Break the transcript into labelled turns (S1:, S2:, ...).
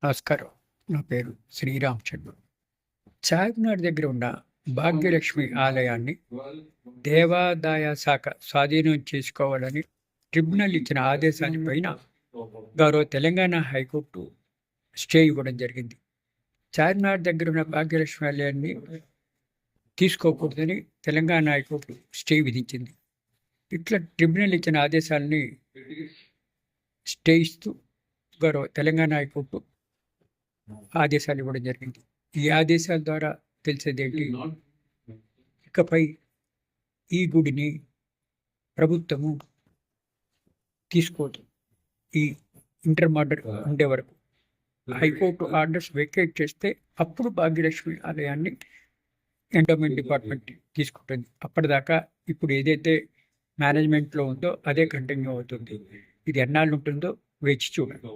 S1: నమస్కారం. నా పేరు శ్రీరామచంద్రుడు. చార్మినార్ దగ్గర ఉన్న భాగ్యలక్ష్మి ఆలయాన్ని దేవాదాయ శాఖ స్వాధీనం చేసుకోవాలని ట్రిబ్యునల్ ఇచ్చిన ఆదేశాలపైన గౌరవ తెలంగాణ హైకోర్టు స్టే ఇవ్వడం జరిగింది. చార్మినార్ దగ్గర ఉన్న భాగ్యలక్ష్మి ఆలయాన్ని తీసుకోకూడదని తెలంగాణ హైకోర్టు స్టే విధించింది. ఇట్లా ట్రిబ్యునల్ ఇచ్చిన ఆదేశాలని స్టే ఇస్తూ గౌరవ తెలంగాణ హైకోర్టు ఆదేశాలు ఇవ్వడం జరిగింది. ఈ ఆదేశాల ద్వారా తెలిసేదేంటి, ఇకపై ఈ గుడిని ప్రభుత్వము తీసుకోదు. ఈ ఇంటర్మార్డర్ ఉండే వరకు హైకోర్టు ఆర్డర్స్ వెకేట్ చేస్తే అప్పుడు భాగ్యలక్ష్మి ఆలయాన్ని ఎండోమెంట్ డిపార్ట్మెంట్ తీసుకుంటుంది. అప్పటిదాకా ఇప్పుడు ఏదైతే మేనేజ్మెంట్లో ఉందో అదే కంటిన్యూ అవుతుంది. ఇది ఎన్నాళ్ళు ఉంటుందో వేచి చూడండి.